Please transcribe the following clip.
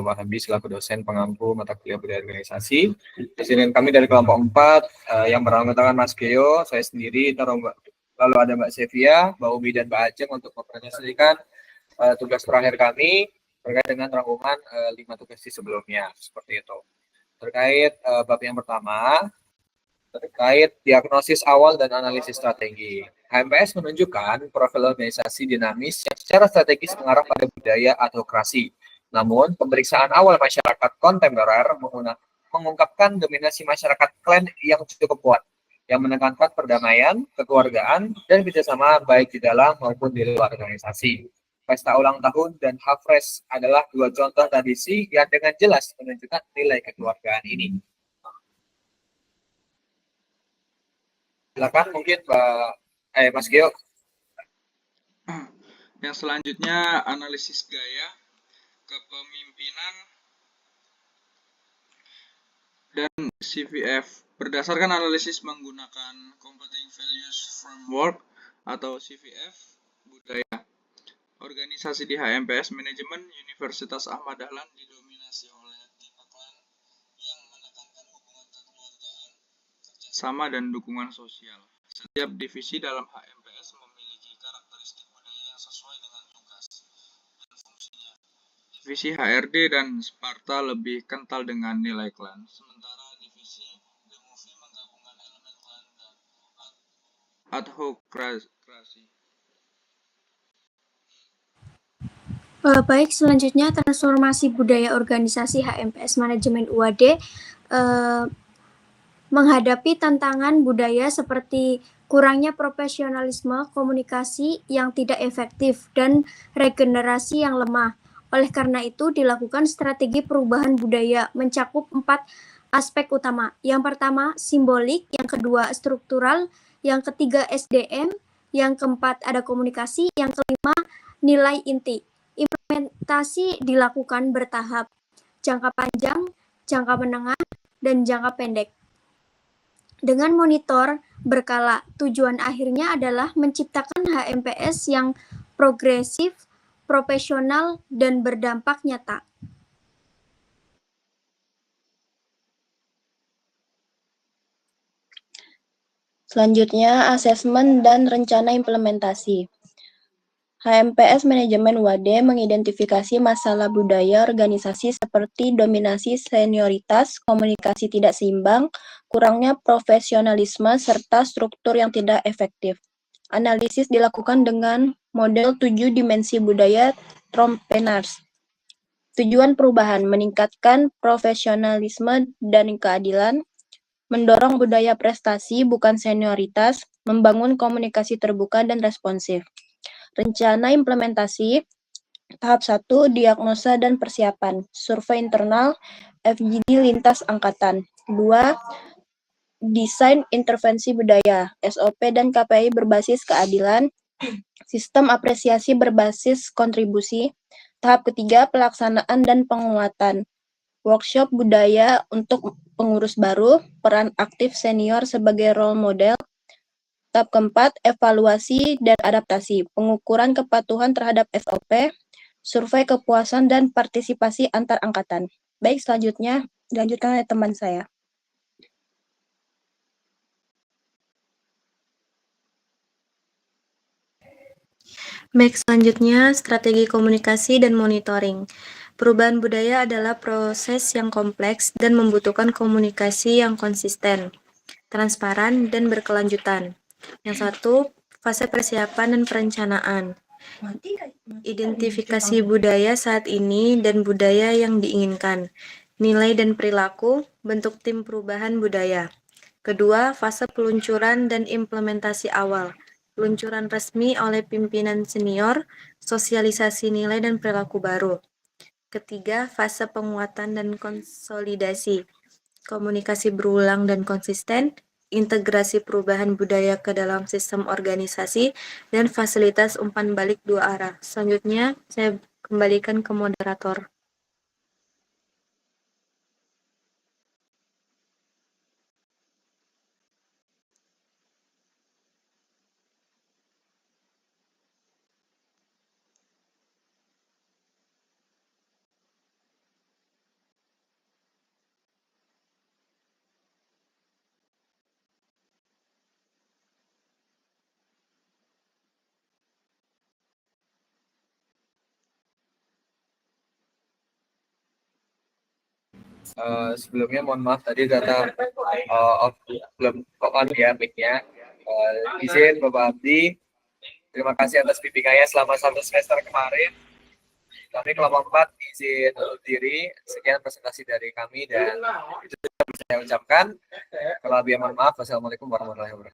Wahabi selaku dosen pengampu mata kuliah budaya organisasi. Di sini kami dari kelompok 4 yang beranggotakan Mas Geo, saya sendiri, lalu ada Mbak Sevia, Mbak Umi, dan Mbak Ajeng untuk mempresentasikan tugas terakhir kami terkait dengan rangkuman 5 tugas di sebelumnya, seperti itu. Terkait bab yang pertama, terkait diagnosis awal dan analisis strategi. HMPS menunjukkan profil organisasi dinamis yang secara strategis mengarah pada budaya adhokrasi. Namun, pemeriksaan awal masyarakat kontemporer mengungkapkan dominasi masyarakat klan yang cukup kuat, yang menekankan perdamaian, kekeluargaan, dan kerjasama baik di dalam maupun di luar organisasi. Pesta ulang tahun dan Hafres adalah 2 contoh tradisi yang dengan jelas menunjukkan nilai kekeluargaan ini. Silakan mungkin Mas Gio. Yang selanjutnya analisis gaya kepemimpinan dan CVF. Berdasarkan analisis menggunakan Competing Values Framework atau CVF budaya, organisasi di HMPS Manajemen Universitas Ahmad Dahlan didominasi oleh tipe klan yang menekankan hubungan kekeluargaan, kerjasama, dan dukungan sosial. Setiap divisi dalam HMPS memiliki karakteristik budaya yang sesuai dengan tugas dan fungsinya. Divisi HRD dan Sparta lebih kental dengan nilai klan, sementara divisi The Movie menggabungkan elemen klan dan adhokrasi. Baik, selanjutnya transformasi budaya organisasi HMPS Manajemen UAD menghadapi tantangan budaya seperti kurangnya profesionalisme, komunikasi yang tidak efektif, dan regenerasi yang lemah. Oleh karena itu, dilakukan strategi perubahan budaya mencakup 4 aspek utama. Yang pertama, simbolik, yang kedua, struktural, yang ketiga, SDM, yang keempat, ada komunikasi, yang kelima, nilai inti. Implementasi dilakukan bertahap, jangka panjang, jangka menengah, dan jangka pendek. Dengan monitor berkala, tujuan akhirnya adalah menciptakan HMPS yang progresif, profesional, dan berdampak nyata. Selanjutnya, asesmen dan rencana implementasi. HMPS Manajemen UAD mengidentifikasi masalah budaya organisasi seperti dominasi senioritas, komunikasi tidak seimbang, kurangnya profesionalisme, serta struktur yang tidak efektif. Analisis dilakukan dengan model 7 dimensi budaya Trompenaars. Tujuan perubahan, meningkatkan profesionalisme dan keadilan, mendorong budaya prestasi bukan senioritas, membangun komunikasi terbuka dan responsif. Rencana implementasi, tahap 1, diagnosa dan persiapan, survei internal, FGD lintas angkatan. 2, desain intervensi budaya, SOP dan KPI berbasis keadilan, sistem apresiasi berbasis kontribusi. Tahap ketiga, pelaksanaan dan penguatan, workshop budaya untuk pengurus baru, peran aktif senior sebagai role model. Tahap keempat, evaluasi dan adaptasi, pengukuran kepatuhan terhadap SOP, survei kepuasan dan partisipasi antar angkatan. Baik, selanjutnya dilanjutkan oleh teman saya. Baik, selanjutnya strategi komunikasi dan monitoring. Perubahan budaya adalah proses yang kompleks dan membutuhkan komunikasi yang konsisten, transparan, dan berkelanjutan. Yang satu, fase persiapan dan perencanaan. Identifikasi budaya saat ini dan budaya yang diinginkan. Nilai dan perilaku, bentuk tim perubahan budaya. Kedua, fase peluncuran dan implementasi awal. Peluncuran resmi oleh pimpinan senior, sosialisasi nilai dan perilaku baru. Ketiga, fase penguatan dan konsolidasi. Komunikasi berulang dan konsisten, integrasi perubahan budaya ke dalam sistem organisasi, dan fasilitas umpan balik 2 arah. Selanjutnya, saya kembalikan ke moderator. Sebelumnya mohon maaf tadi data belum kok on ya mic-nya. Izin Bapak Abdi, terima kasih atas bimbingannya selama 1 semester kemarin. Kami kelompok 4 izin undur diri. Sekian presentasi dari kami dan itu saya ucapkan. Kalau lebih mohon maaf. Wassalamualaikum warahmatullahi wabarakatuh.